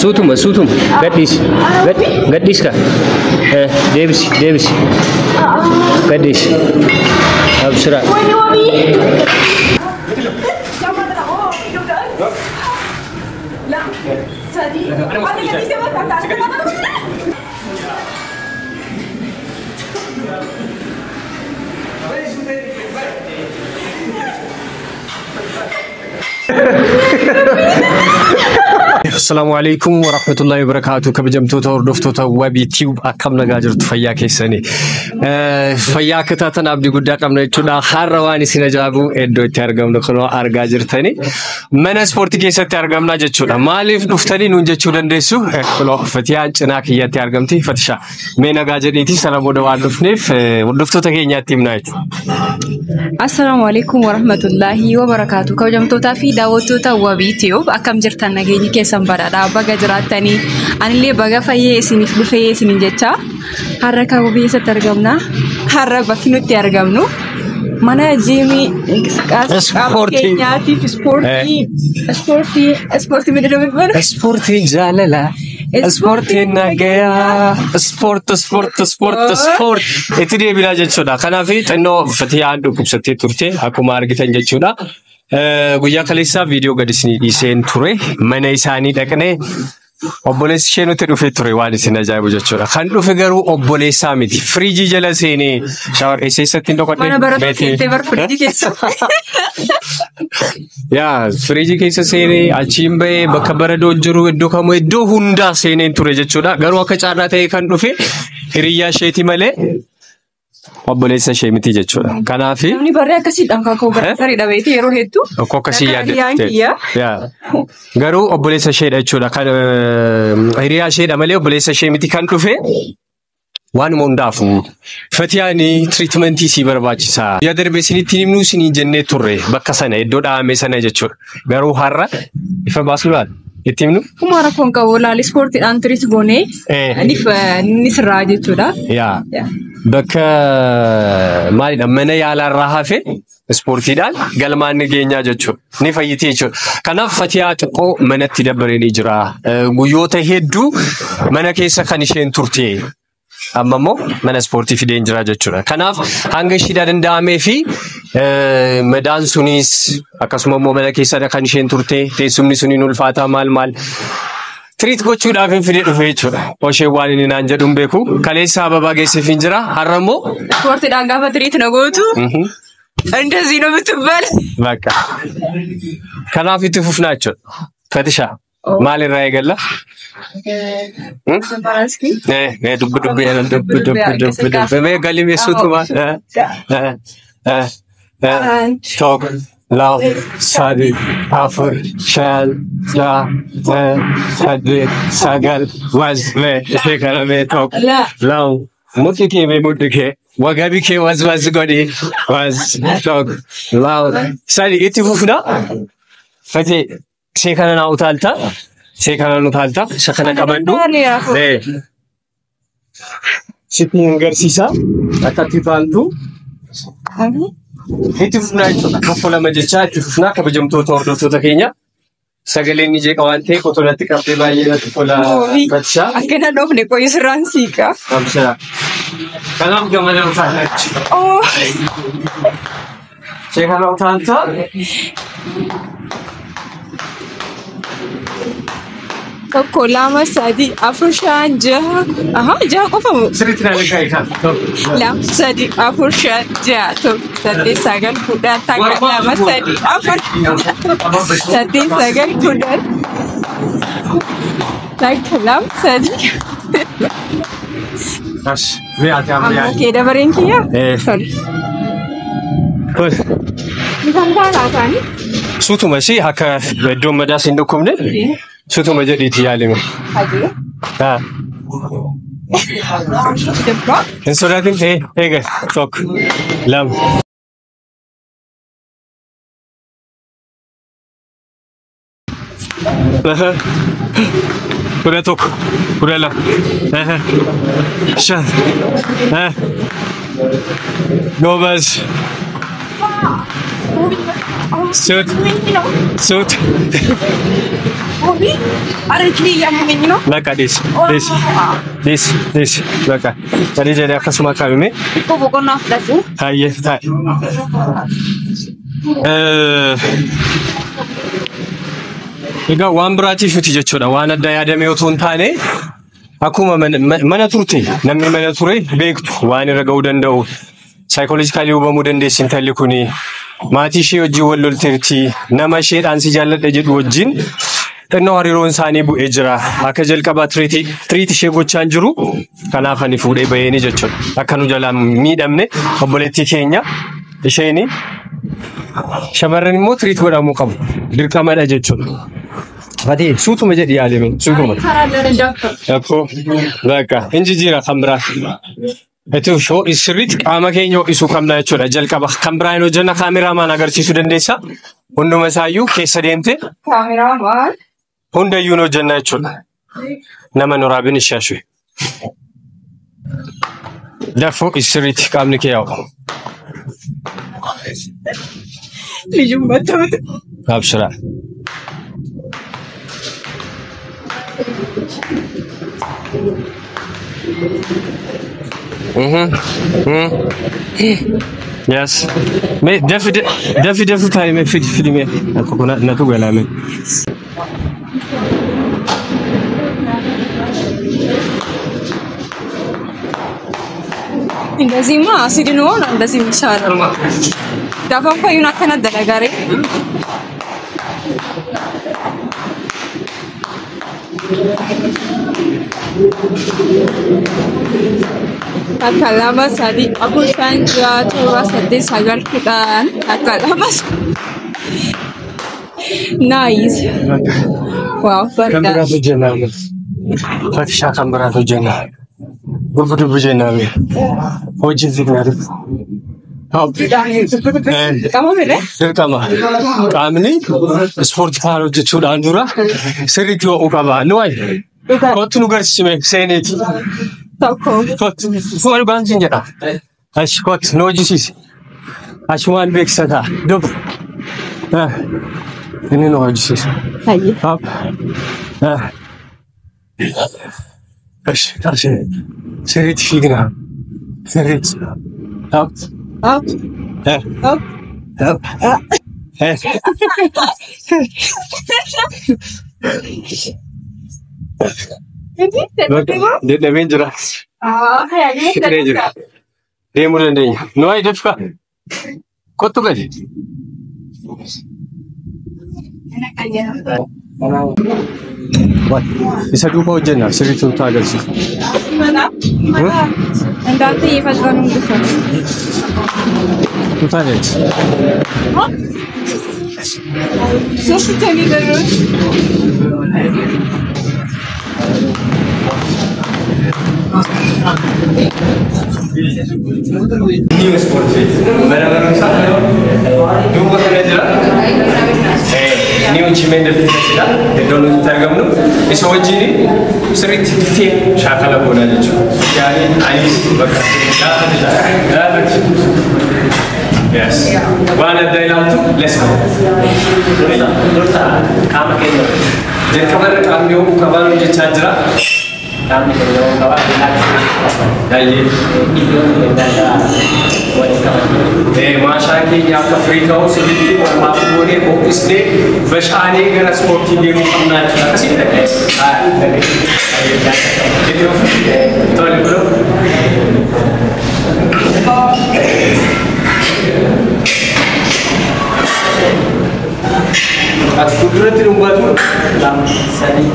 Sutuma. Gadis ka. Davis. Gadis. Absra. Assalamu alaikum wa rahmatullahi wa barakatuh. Kabajamtoota hordoftoota Wabii Tube akkam nagaa jirtu fayyaa keessanii. Fayyaa akka taatan abdii guddaa qabna jechuudha. Har'a waan isin ajaa'ibu iddoo itti argamnu kunoo argaa jirtanii. Mana ispoortii keessatti argamna jechuudha. Maaliif dhuftanii nuun jechuu dandeessu? Kunoo Fatiyaan cinaa kiyyatti argamti. Fatishaa mee nagaa jedhiiti sana booda waan dhufneef hordoftoota keenyaatti himnaa jechuudha. Assalamu alaikum wa rahmatullahi wa barakatuh. Kabajamtootaa fi daawwattoota Wabii Tube akkam jirtan nageenyi keessan badhaadhaa baga jiraatanii anillee baga fayyee isiniif dhufee isinin jecha har'a kan Wabii keessatti argamna. Har'a bakki nutti argamnu mana jiimii keenyaatiif ispoortii midhaginaa ispoortii jaalala ispoortii nagayaa ispoort itti deebiinaa jechuudha. Kanaaf xinnoo Fatiyaan dhukkubsattee turte akkuma argitan jechuudha. Guyyaa kaleessaa viidiyoo gadi isinii dhiiseen ture mana isaanii dhaqnee obboleessi ishee nutti dhufee ture waan isin ajaa'ibu jechuudha. Kan dhufe garuu obboleessaa miti. Firiijii jala seenee shaawar eessatti hin dhokodhe. Mana barattuu seentee bar firiijii keessa. Yaa firiijii keessa seenee achiin bahee bakka baradoo jiru iddoo kamuu iddoo hundaa seeneen ture jechuudha. Garuu akka caarraa ta'ee kan dhufe hiriyyaa isheeti malee. Obboleessa ishee miti jechuudha. Kanaaf namni barree akkasiidhaan kan koo baratanii dhabeeti yeroo hedduu. Akka akkasii yaadde. Garuu obboleessa isheedha jechuudha. Kan hiriyaa isheedha malee obboleessa ishee miti kan dhufe. Waanuma hundaafu Fatiyaanii tiriitmentii si barbaachisaa. Yaa darbee isinitti himnuu isinii jennee turre bakka sana iddoo dhahamee sana jechuudha. Garuu har'a ifa baasuu laata? Itti himnu? Kuma rakkoon qabu laali ispoortiidhaan tiriit goonee inni sirraa jechuudha. Yaa bakka maalidha mana yaalarraa hafe ispoortiidhaan galmaan geenyaa jechuudha. Ni fayyiti jechuudha. Kanaaf Fatiyaa xiqqoo manatti dabbaree jira. Guyyoota hedduu mana keessa kan isheen turte. Amma immoo mana ispoortii fideen jira jechuudha. Kanaaf hanga ishiidhaa danda'amee fi madaan sunis akkasuma immoo mana keessadha kan isheen turte teessumni suniin ulfaataa maal tiriit gochuudhaaf hin fidee dhufe jechuudha. Oshee waan inni naan jedhuun beeku kaleessa ababaa geesseef hin jira. Har'a immoo ispoortiidhaan gaafa tiriit na gootu እንደዚህ ነው የምትባል በቃ ከናፍ ይትፉፍና jechuudha. Fatishaa maal irraa eegalla? Dubbi mee galimeessuutu maal? Tokko lama sadii afur shan jaha saddeet sagal wazmee ishee kana mee tokko lama mukti kee mee mudhi kee wagabi kee waz godhi waz tokko lama sadii itti fufna. Fatii ishee kana naa utaalta. Seekana nutaalta shakana qabandu sitti agarsiisa akkatti utaaltu itti fufnaa jechuudha. Kaffalama jechaa itti fufnaa kabajamtoota hordoftoota keenya sagaleen ijee qabaan ta'e qotoonatti qabdee baay'ee natti tola Fatishaa. Akkana dhoofne qoyi sirraan siiqa. Abshaa. Kanaaf gamada utaalta jechuudha. Seekana utaalta. Tokko lama sadii afur shan jaha jaha qofamu. Sirriitti naan eegaa lama sadii afur shan jaha tokko saddeet sagal kudhan takka lama sadii afur saddeet sagal kudhan takka lama sadii. Amma kee dabareen kiyya? Tole. Bitaan taa'anii? Suutuma ishee akka iddoon madaas hin dhukkubne. Sutuma jedhiiti yaalime. Hin sodaatin eega tokko lama. Kudha tokko kudha lama shan goobas Suit. Suit. Like this. This. Like that. Jadi jadi aku semua kami. Hai. Ega waan biraatiif jechuudha waan adda yaadamee otoo hin taane akkuma mana turte namni mana ture beektu waan irra ga'uu danda'u psychologically hubamuu dandeessin talli kuni maatii ishee wajjin wal lolteerti nama isheedhaan si jaalladha jedhu wajjin xinnoo hariiroon isaanii bu'ee jira akka jalqabaa treat ishee gochaan jiru kanaaf ani fuudhee bahee ni jechuudha akka nu jalaa miidhamne obboleettii keenya isheeni shamarran immoo treat godhamuu qabu dirqamadha jechuudha. Fati suutuma jedhi yaalame suutuma. Akkoo bakka inji jira kan biraa. Etu shoo isirriitti qaama keenya ho'isuu qabna jechuudha jalqaba kan biraa hin hojjenna kaameramaan agarsiisuu dandeessa hunduma isaayyuu keessa deemte hundayyuu hin hojjenna jechuudha nama noraabin ishaashue. Dafoo isirriitti qaamni kee yaa'u. Lijummattoote. Abshira. Yes. Me definitely time me fit me. Ako na tu gala me. እንደዚህ ማ አሲድ ነው እንደዚህ የሚሻለው ዳፋም ከዩና ከነደለ ጋር Akalama sadi aku sanja coba sadi sagal kudan akalama nice wow Kamera tu jenah Fatisha kamera tu jenah Gurbudu jenah Hoji ziknari kamu bere Kamu Kamini sport karo jechuudha andura sirriitti ho'uu qaba nuwai kottu nu garsiime seeneeti kottu fuudhu gaansiin jedha ashi kottu nu hojjisiisi ashi waan beeksisataa dub inni nu hojjisiisa ashi sirriitti fiigna sirriitti up Dia main jelas. Dia jelas. Dia mulai ni. Nuai dia suka. Kau tu kan? What? Bisa tu kau jenak. Seri tu tak ada sih. Anda tu ia pasal orang tu. Tu tak ada. Sosu tadi terus. New sport fit. Benar-benar sahaja. Dua kali aja. New gym yang dah kita. Dono tergam nu. Isu wajib ni. Sering tim syakala bola je. Jadi Ais berkat. Yes. One day lalu, let's go. Kamu kena. Jadi kamu kawan je chandra. Kami perlu kawan jadi. Masya Allah, yang free kau sedikit, maaf boleh fokus deh. Bersani gara sporty dia mungkin nak kasih tak? Jadi, tolong bro. At futura ter buat dalam seni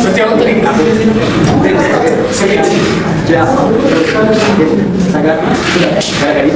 setiap trik sedikit ya sangat kali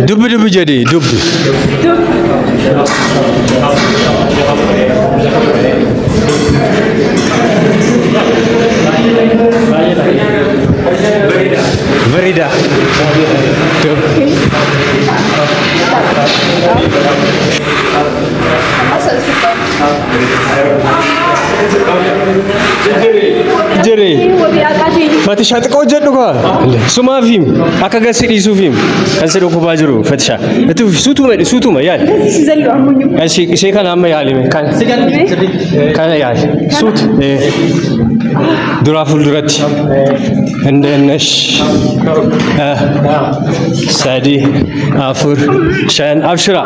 Dub jadi dub. Verida. Jere. Fatisha taqo jedhu ka. Suma film akka gasidi su film. Kan se doko bajiru Fatisha. Etu sutuma yal. Shi kana amma yalime kan. Kana yal. Sut. Duraful duratti. Endenesh. Sadi Afur Shan Abshira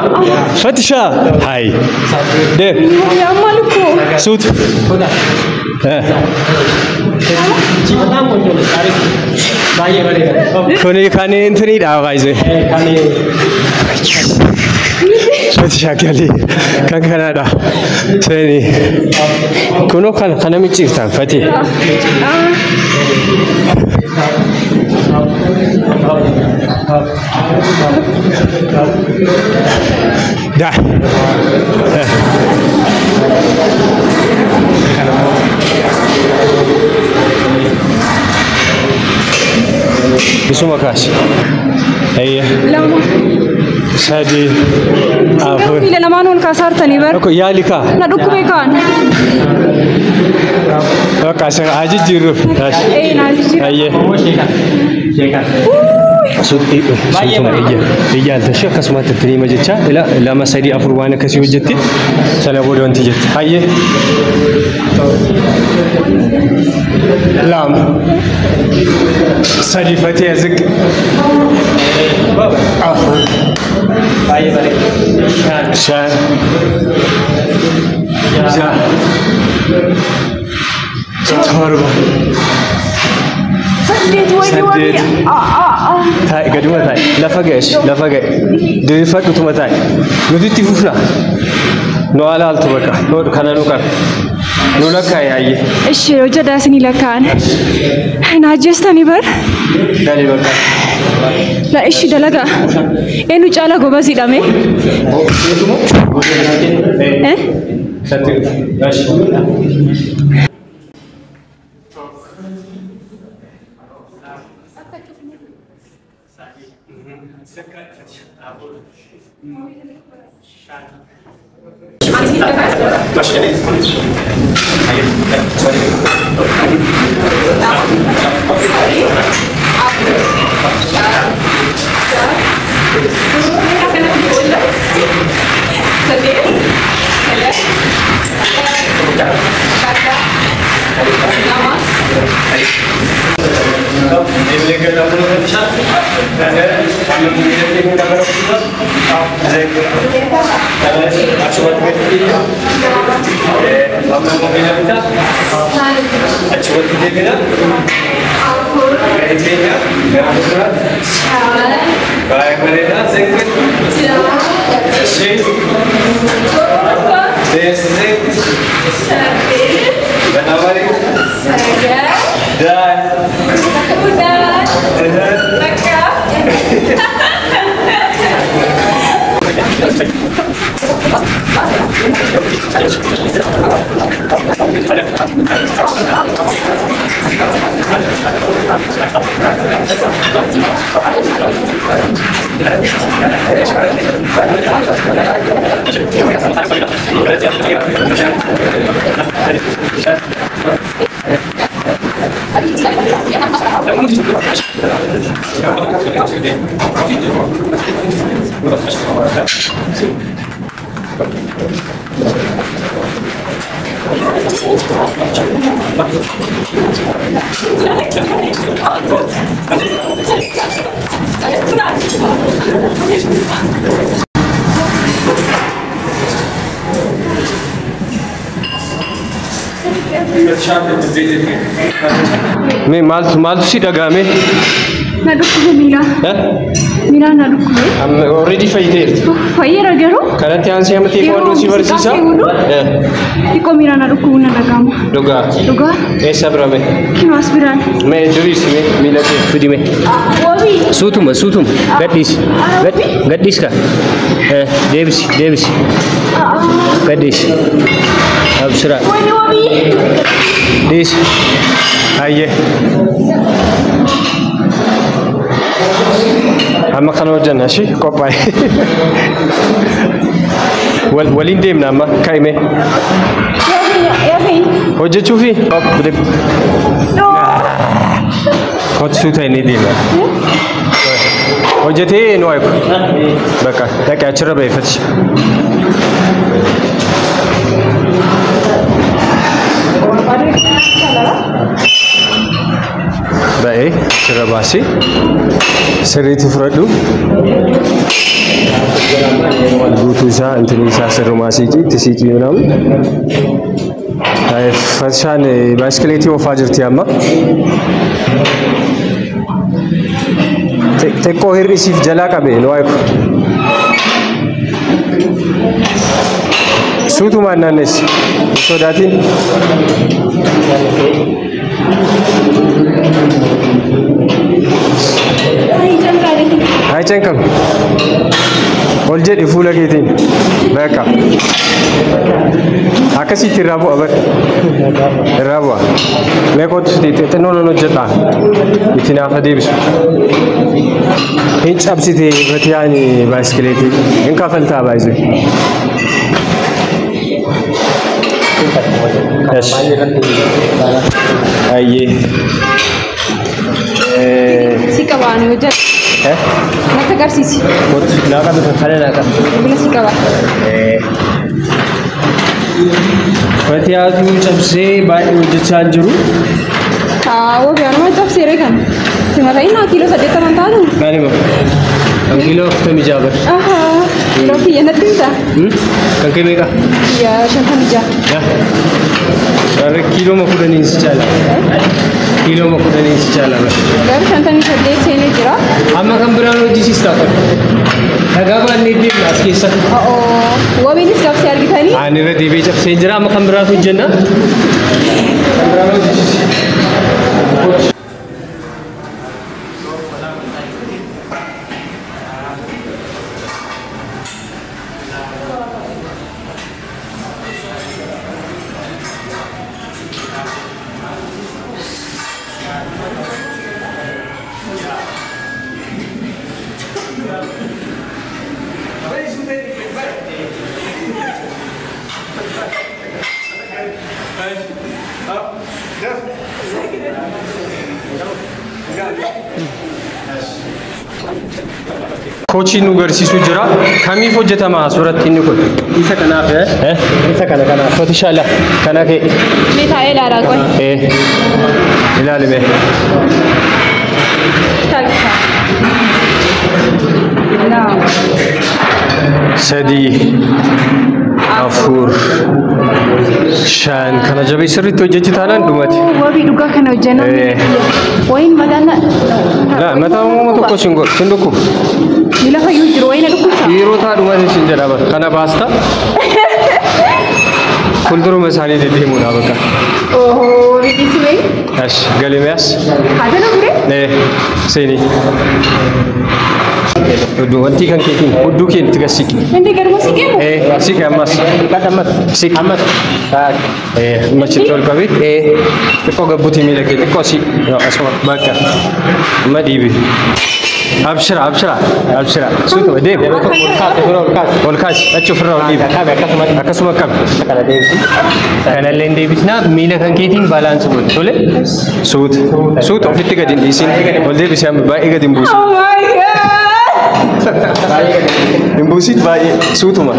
Fatisha Hi De Ya maluku Sut Kone kane intini da gaize Fatisha kali kan Canada Seni Kuno kana michirtan Fati Dah. Bisuma kasih. Iya. Lama. Sadi. Apa? Bila lama nun kasar tani ber. Aku ya lika. Na dukku bekan. Kasar aja jiru. Na jiru. Iya. Suti sutuma iya tasha kasuma terima jecha ila masadi afurwana kasi wajati sana bodo anti jet haye lam sadi fati yazik afu haye bare shan ja torba Sadid. Tai gaduma tai. Lafagash. Diri fatu tuma tai. Nuti tifufna. No ala altu baka. No kana nuka. No laka yayi. Ish roja dasini lakan. Na jestani ber. Dali baka. La ish dalaga. Enu chala gobazi dame. Sadid. Dash. मैं माल सी लगा मैं ना दुख मिला मिला ना दुख हम ऑलरेडी फाइयर अगरो करते हैं से हम ती को सी वर्सिसा इको मिला ना दुख ना लगा दुगा ऐसा ब्रा में क्यों आस्पिरान मैं जुरिस में मिला के फुदी में वो भी सूतुम गड्डिस का डेविस गड्डिस अब सुरा वो भी दिस आइए हम खाना वजन شيء كوباي ولين ديم نما كايمه يا في وجه تشوفي بدك كنت شو تاني ديم وجهتي نوعك بكا لك أشرب بيفتش baik, cara basi, seri tu fradu, butuh sah, antara sah serumah siki mana? Fashion bicycle itu wajar tiama. Teko hari sif jala kabe, loai. Suatu mana nes, so datin. Hai cengkang, oljet ifu lagi tin, mereka. Akasi tirabu abad, tirabu. Mereka tu itu nono jeta, itu nak hadis. Hinch absi tu bertiani bicycle itu, engkau falta bicycle. Yes. Aye. Si kawan wajah. Mata karsisi. Kau nak tu thare nak. Bila si kawan. Bertiada jam se baik wajah canjuru. वो बयान में तब सेरे kan. Semasa ini nak kilo saja teman tahu. Kali mana? Ang kilo kami jabar. Aha. Kilo piye nanti bisa? Kang kami ka? Iya, contoh aja. Ya. Ada kilo mau kuda ni secala. Kilo mau kuda ni secala. Baru contoh ni saja cene jera. Amma kan berano di sista kan. Agak ni di las kisah. Oh, वो भी नहीं सब शेयर किया नहीं? आने रे देवी जब सेंजरा amma kan berano jenna. Berano di sisi. Kochi nu garsiisu jira. Kamiif hojjetama suuratti inni kun? Isa kanaaf isa kana. Fotishaala kana kee. मैं थाए ला रहा कोई. ilaali mee. चल था. ना. Sadii. Afur. Shan kana jabii sirriitti hojjechi taanaan dhumati. वो भी दुका खाना उज्जैन. वही मदाना. La mata uumama tokko sinduku. Mila fayyuu jiru wayina dhukkubsa. Yeroo taa dhumati sin jedhama. Kana baasta. Fuulduruma isaanii deddeemuudha bakka. Oh, ridiisi wayi. Ash galimeas. Haadha namure? Seenii. Wanti kan keetiin hudduu keen itti gassiiki. Inni garuma si geemu? Siqi ammas. Siqi. Ammas. Machitti ol qabi. Xiqqoo gabbuutii miila kee xiqqoo si. Asuma bakka. Amma dhiibi. أبشر أبشر أبشر سوتو ديب والكاس أشوف الرو ديب أكسم كم كان اللين ديبسنا ميلا كان كيتين بالانس بود تولي سوت سوت أفيت كدين ديسين ولدي بسيام باي كدين بوس Oh my god. إمبوسيت باي سوتو ما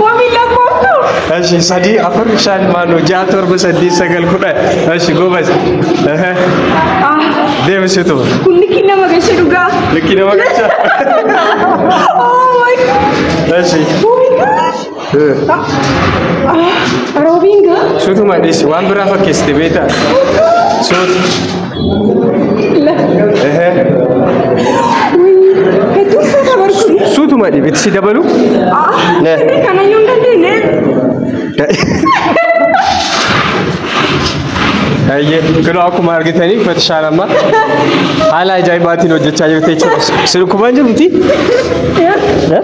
Mami la foto. أشي سدي أفر شان مانو جاتور بسدي سجل كده أشي جو بس ديب سوتو Kunni kina magasha duga. لكن ما كذا Oh my god. أشي Oh my gosh. Robinga. سوتو ما ديس وان برافا كيستي بيتا سوت Itu saya kabar kuni. سوتو ما دي بتسي دبلو Ini karena nyunda dene. أيه كلو أكو ماركتني فتشارة ما على جاي باتي لو جت جاي بتيجي سلوك كمان جبتي Ya.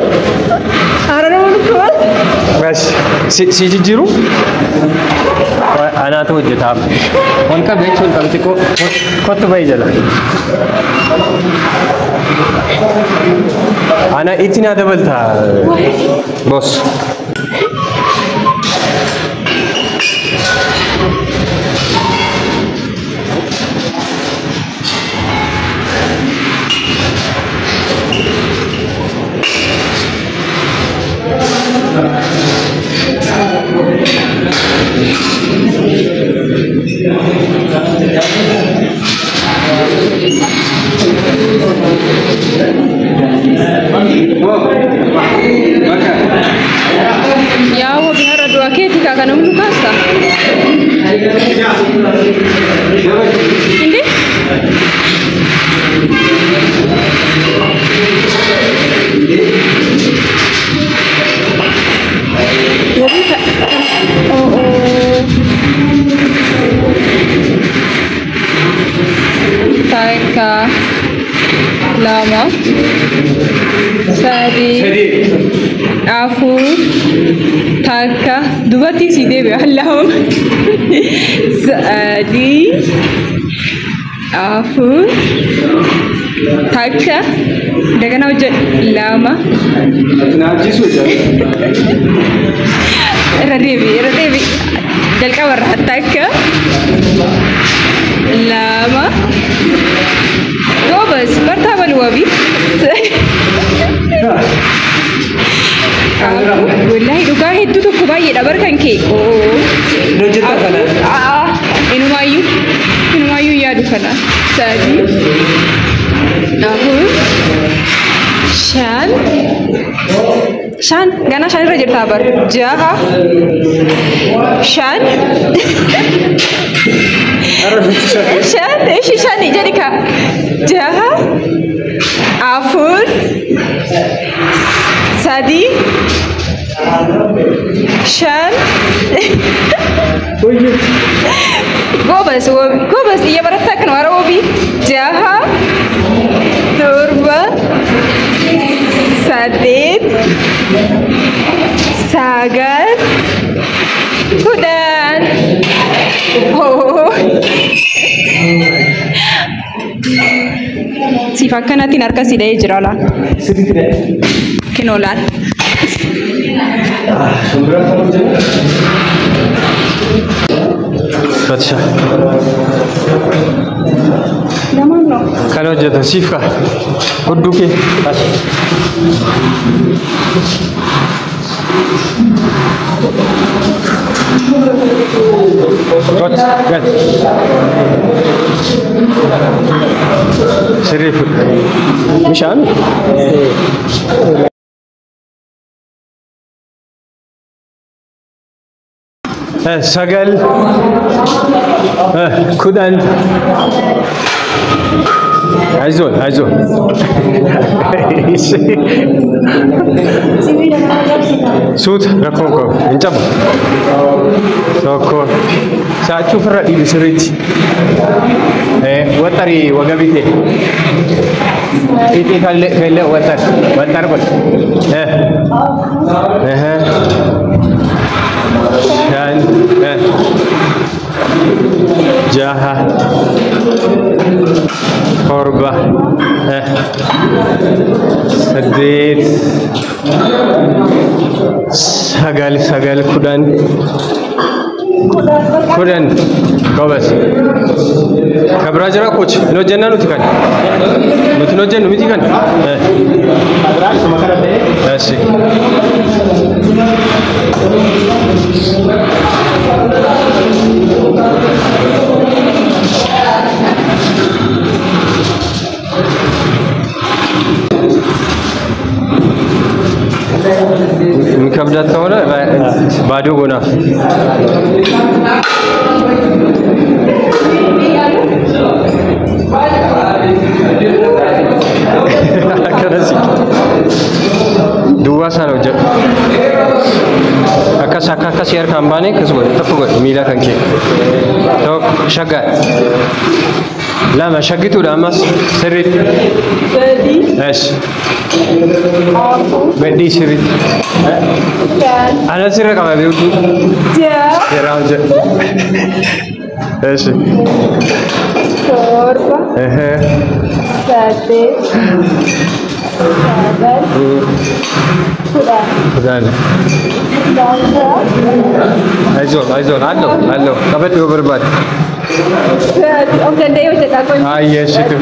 Arana mana بس سيجي جيرو أنا تو جتاب उनका बैच उनका को कत भाई जला أنا इतना डबल था boss Ya, wo bihara dua keti kakak namun kasta. Ini? Wo bisa? Oh. Taika lama. Sadi. Afu. Taika. Dua tisi debe. Allahum. Sadi. Afu. Taika. Dengan hujan lama. Radevi. Jalka warra taika. Lama. Gobas, bertabal wabi. Wallahi duga heddu tokko baay'ee dha barkan kee. Hojjeta kana. Inumaayyuu yaadu kana. Sadi. Afur. Shan. Gana shan irra jirtaa bar. Jaha. Shan. Shan jadi ka. Jaha. Afur. Sadi. Shan. Gobas iya baratta kan wara obi. Jaha. Torba. Sadid. Sagar. Kudan. Oh. Si fakkanatiin harka si dha'ee jira laa. Kinoo laal. अच्छा Namaan no. kan hojjetan siif ka hudduu kee gad sirrii fudhu bishaan sagal kudhan አይዞን ሱት ረኮንኮ እንጨባ ሶኮ ሳቹ ፍራ ዲብስሪት ወጠሪ ወገቢቴ ኢቲ ከለ ወጠር ቆል ሻን jaha torba saddeet sagal kudhan gobas kabra jira coach no jenna nuti kan nuti no jennu miti kan Asi ከብዳት ከሆነ ባዶ ጎና ከነዚህ duwasa ነው ጀ አካስ ያር ካምባኔ ከስጎ ተፈጎ ሚላ ከንኬ ተው ሸጋ ላማ ሸግቱ ዳማስ ስሪት በዲ እሺ በዲ ስሪት አና ስራ ከማቢው ጀራውጀ እሺ ቶርባ ሳቴ Kudan. Aizol. Allo. Kapat yo berbat. Okey, dia cakap aku. Yes itu.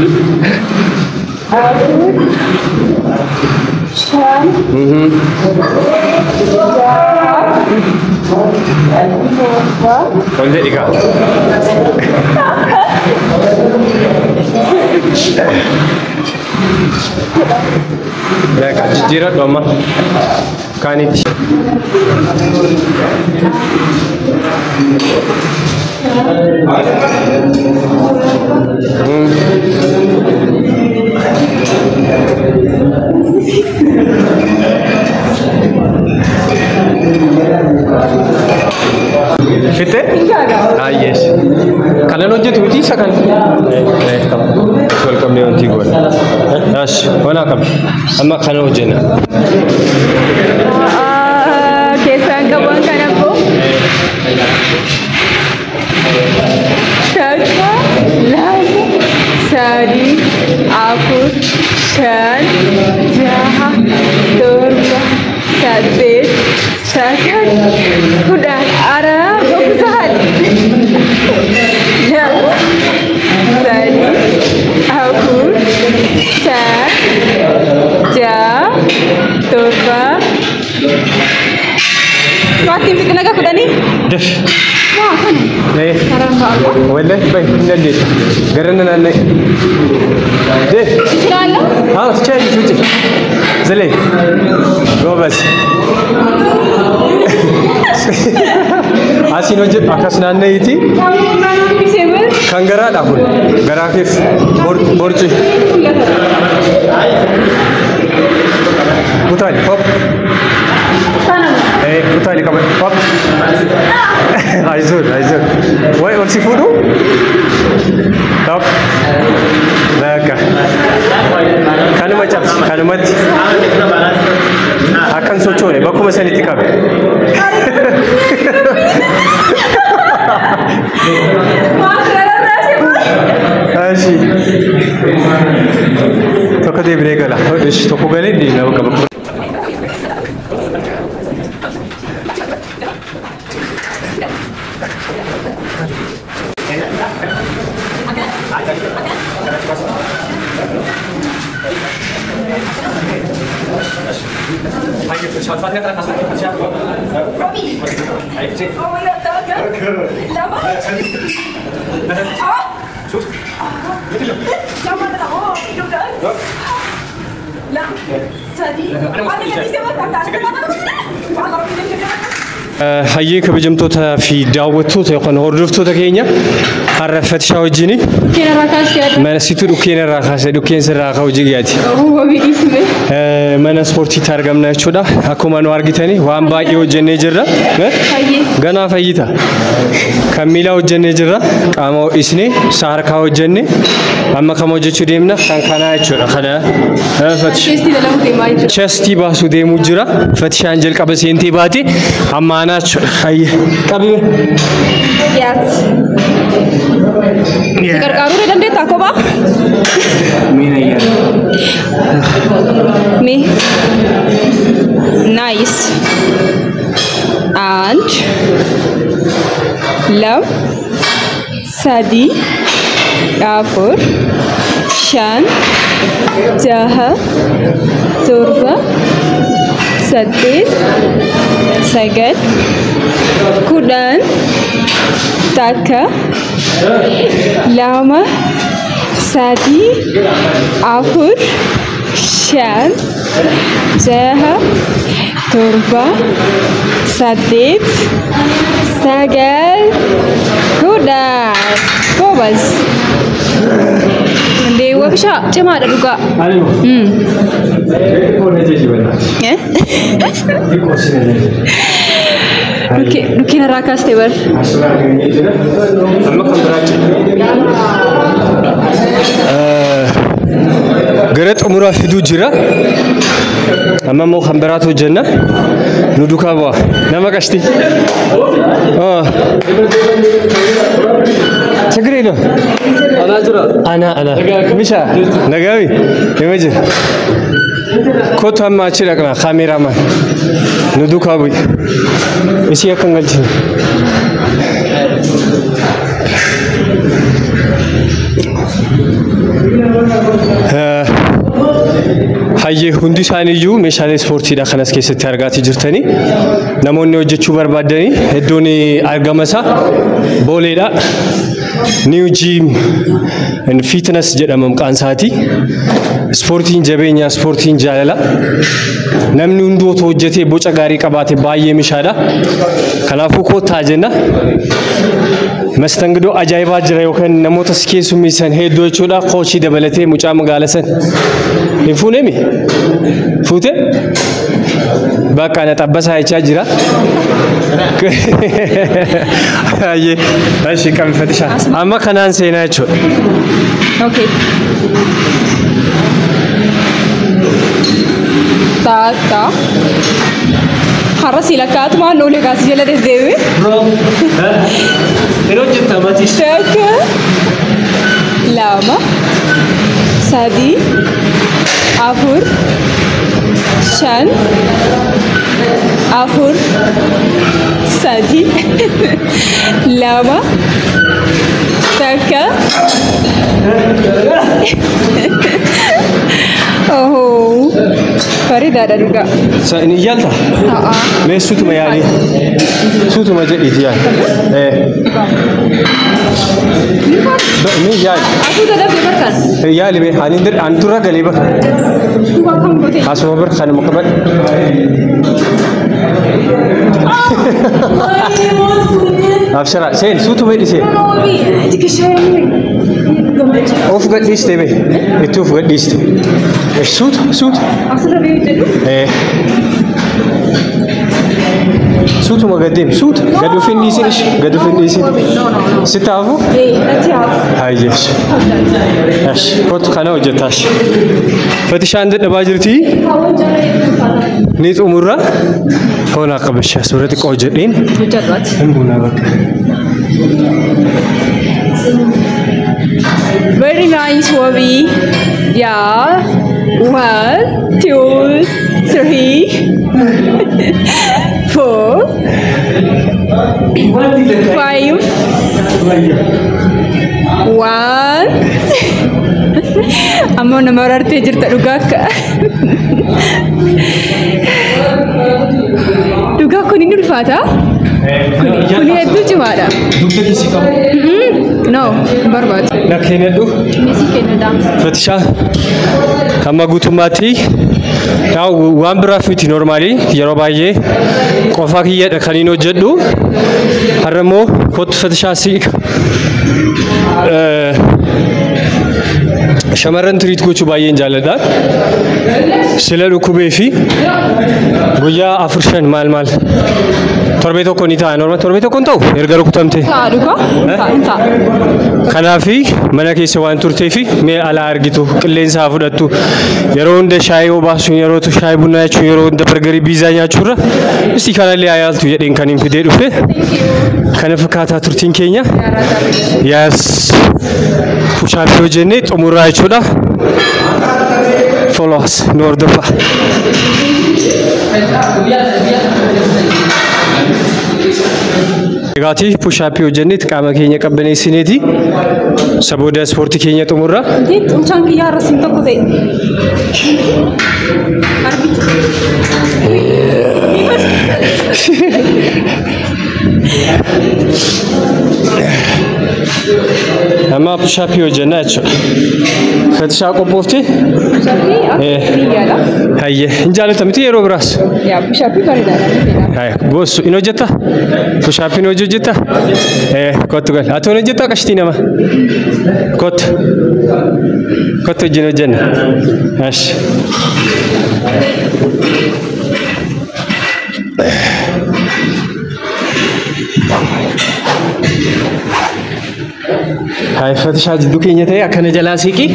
Shan. Boleh ika. Ya kak jirat mama kanit Fitte? Ah yes. Kalian hojjet miti sakan? Welcome nih untuk gue. Yes, mana kam? Amma kalian hojjetna. Kesan kawan kan aku? Shaka, lalu, sari, aku, shan, jaha, turba, sadbet, sakan, udah arah, bagusan. Jaha, sari, aku, shan, jaha, turba. Mati bikin agak kuda nih? Def. Wah, kan? Eh. Karamba. Wala, bay, nanti. Garangan nanti. Def. Sila? Ah, cek, cuci. Zale. Gobas. Asin hojjet akas nanti itu. Seber. Kangara dapur. Garakif. Borci. Putar, hop. Putar di kamar, hop. Aizul. Woi, orsi food? Top. Laka. Kanumat. Akan socho ne, baku masih nitik kabe. Ashi. Toko de brega la. Ish toko gale di na baku. Hayyee kabajamtoota fi daawwattoota yookaan hordoftoota keenya عرفت شاوجيني كنا راكاسي من سيتو دوكين راكاسي دوكين سراكا وجيجاتي هو بيسمه من سبورتي تارجمنا شودا أكو ما نوارجتني وام باقي وجنة جرا غنا فايتا كميلا وجنة جرا كامو إسني ساركا وجنة أما كامو جتشوديمنا كان كنا يشودا خلا فتش chesti baasu deemu jira fatishaan jalqaba seentee baate amma anaa hayye qabi yaat gargaaruu dandeetta koba me nice and love sadi afur shan jaha turba saddeet sagal kudhan takka lama sadi afur shan jaha turba saddeet sagal kudhan kobas dewa bisa cuma ada duga Dukin rakas tebar. Gerat umurah hidup jira. Amma mau khambarat hojana. Nuduka bawa. Nama kasti. Oh. Segera. Ana. Bisa. Nagawi. Imagine. Kau ham macam mana kameraman. Nuduka bui. Isi akan ngalci. Hayye hundi isaanii iyyuu meeshaalee ispoortiidha kanas keessatti argaati jirtanii namoonni hojjechuu barbaadanii iddoon argama isaa booleedha New Gym and Fitness jedhama maqaan isaati ispoortiin jabeenya ispoortiin jaalala namni hunduu hojjetee boca gaarii qabaate baay'ee mishaadha kanaafuu kottaa jenna mastangidoo ajaa'ibaa jira yookaan namoota keessummeessan hedduu jechuudha koochii dabalatee mucaa magaalaa san hin fuunemi fuute bakka na tabbasaa jechaa jira ayye ashi kan fatisha amma kanaan seenaa jechuudha okay Tata harasi lakat maan nole kasi jala dewe bro ero jetta mati shaka lama sadi afur shan afur sadi lama taka oh Farida ada juga. Ini iyalta. Me sutu mayali. Sutu majadi tiyan. Ini iyal. Aku dah berkan. Iyal be hanindir antura galiba. Asma ber khan mukabat. Abshara, sen sutu be dise. Of gadis tebe. Itu of gadis. Shoot. Shoot magadim. Shoot. Gadu finisi. Sitavu? Hayesh. Ash. Kot khana ujatash. Fatishan de bajirti. Nit umurra. Kona qabasha surati qojadin. Jadwat. Hembuna bak. Very nice, Wabi. Yeah. 1, 2, 3, 4, 5, 1. Amo nama arti jirta dugak. Dugak kuning ni fata? Kuning itu cuma ada. No, barbat. Nakeneddu. Messi kenedam. Fatisha. Amma guutummaatti yaa waan biraaf miti normally yeroo baay'ee qofa kiyyadha kan inni hojjedhu har'ammoo kottu Fatishaa si shamarran tiriit gochuu baay'een jaalladha sila dhukkubee fi guyyaa 4-5 maal torbee tokko ni ta'a normal torbee tokko ta'u erga rukutamte Ta'a. kanaafi mana keessa waan turtee fi mee ala argitu qilleensa fudhattu yeroo hunda shaayii obaasu yeroo tu shaayii bunaa jechuun yeroo hunda bargarii biizaa nyaachuurra isti kanallee ayaaltu jedheen kan hin fidee dhufe kana fakkaataa turtiin keenya yaas pushaappii hojjennee xumurraa jechuudha follow us nu hordofaa. Egaati pushaappii hojjenneet qaama keenya qabbaneessineeti sabooda ispoortii keenya xumurra. Ucaan kiyyaa irra siin tokko ta'e. Amma pushaappii hojjennaa jechuudha. Fatishaa qophooftee? Hayyee hin jaallatamti yeroo biraas? Yaa pushaappii bareedaadha. Hayyee boossu hin hojjetta? Pushaappii hin hojjetta? Kottu gal. Ati hin hojjetta qashtii nama? Kottu. Kottu wajjin hojjenna. Ashi. Hai Fatishaa jidduu keenya ta'e akkana jalaa siiqi.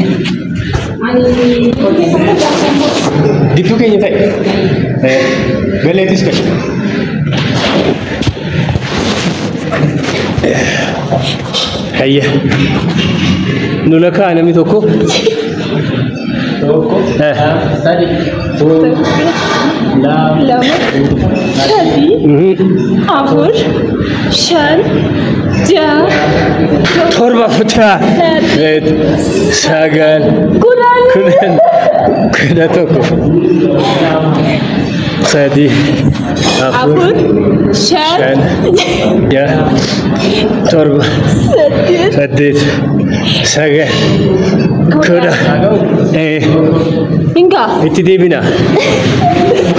Jidduu keenya ta'e. Galeetis qabu. Hayya. Nu lakaa namni tokko. Lama. Afur. Shan. Torba futaa. Sagal. Kudha tokko. Sadi. Afur. Shan. Torba. Saddeet. Sagal. Kudha. Inga. Itti deebina.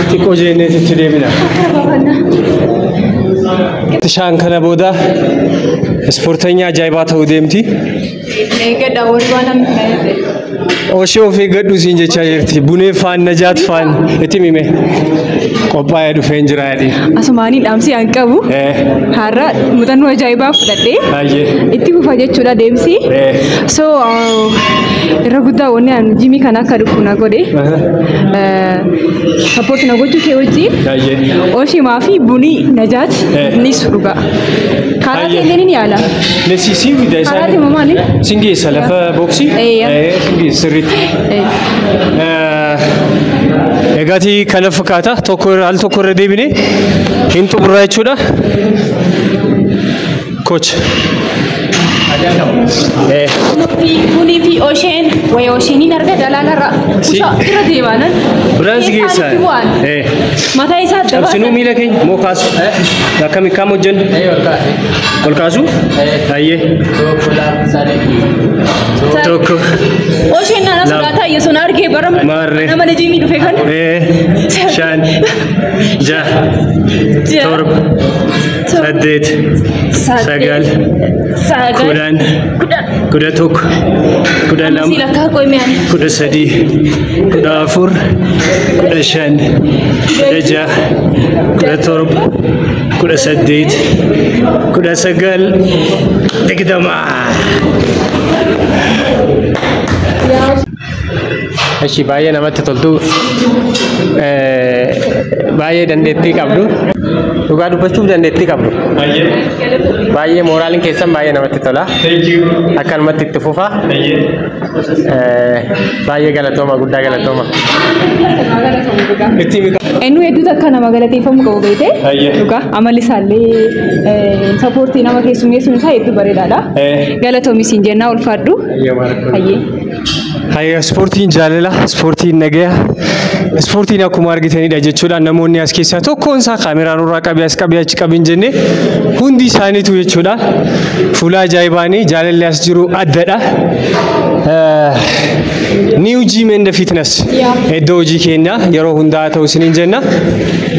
Xiqqoo jennee itti deebina. Fatishaan kana booda ispoorteenyaa ajaa'ibaa ta'uu deemti. Eegadha warri waan namni Oshii ofii gadhu siin jechaa jirti. Bunee faan najaat faan itti mime. Qophaa'ee dhufee hin jira jedhi. Asumaanii dhaamsi an qabu. Har'a muuxannoo ajaa'ibaa fudhadhee. Itti fufa jechuudha deemsi. So irra guddaa wanni an jimii kana akka dhufu na godhe. Sappoortii na gochuu kee wajjin. Oshimaa fi bunii najaat ni dhuga. Karaa keenya ni yaala. Nesiisii fida isaa. Karaa deemu maali? Singeessa lafa booksii. Singeessa sirriitti. Egaati kana fakkaata tokko al tokko irra deebine hin xumurraa jechuudha. Coach. Bunii fi osheen wayii osheeniin arga dalaalarra kusha irra deemaanan. Biraansi keessaa. Mataa isaa dabaa. Cabsinuu miila keenya moo kaasu? Akkami kam hojjennu? Ol kaasu? Hayyee. Tokko. Osheen nana sodaataa yesoon argee bara nama jimii dhufe kan. Shan. Jaha. Torba. Saddeet. Sagal. Kudhan. Kudha tokko. Kudha lama. Kudha sadii. Kudha afur. Kudha shan. Kudha jaha. Kudha torba. Kudha saddeet. Kudha sagal. Digdama. Eshi baay'ee namatti toltu baay'ee dandeettii qabdu dhugaa dubbachuuf dandeettii qabdu baay'ee mooraalin keessan baay'ee namatti tola akkanumatti itti fufa baay'ee galatooma guddaa galatooma. Eenyu hedduutu akka nama galateeffamu qabu beekte dhugaa amalli isaallee sappoortii nama keessummeessuun isaa hedduu bareedaadha. Galatoomi siin jennaa ulfaadhu. Hayyee. Hayya ispoortiin jaalala ispoortiin nagaya ispoortiin akkuma argitanidha jechuudha namoonni as keessaa tokkoon isaa kaameraan irraa qabee as qabee achi qabin jennee hundi isaaniitu jechuudha fuula ajaa'ibaanii jaalalli as jiru addadha. New Gym and Fitness iddoo hojii keenya yeroo hundaa ta'u isiniin jenna.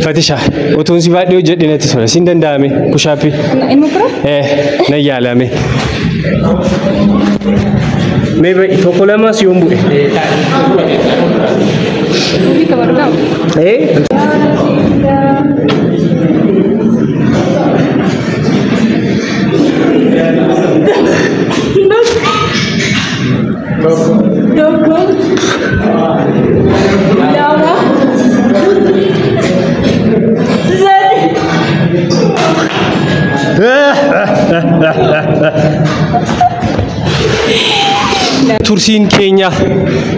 Fatisha otoon si baadhee hojjedhinetti tola siin danda'ame pushaappii. Inni bira? Na yaalame. Mee ba'i tokko lama si yoon bu'e. Inni kabargamu. Tursiin keenya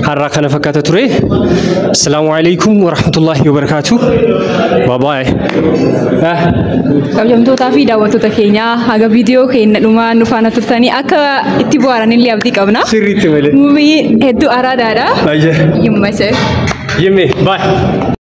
har'a kana fakkaata ture. Assalaamu alaykum wa rahmatullahi wa barakatuh. Bye bye. Kabajamtootaa fi daawwattoota keenyaa haga viidiyoo keenya dhumaa nu faana turtanii akka itti bu'aaran illee abdii qabna. Sirriitti malee. Muumii hedduu araadaadha. Ayya. Yimmase. Yimme. Bye.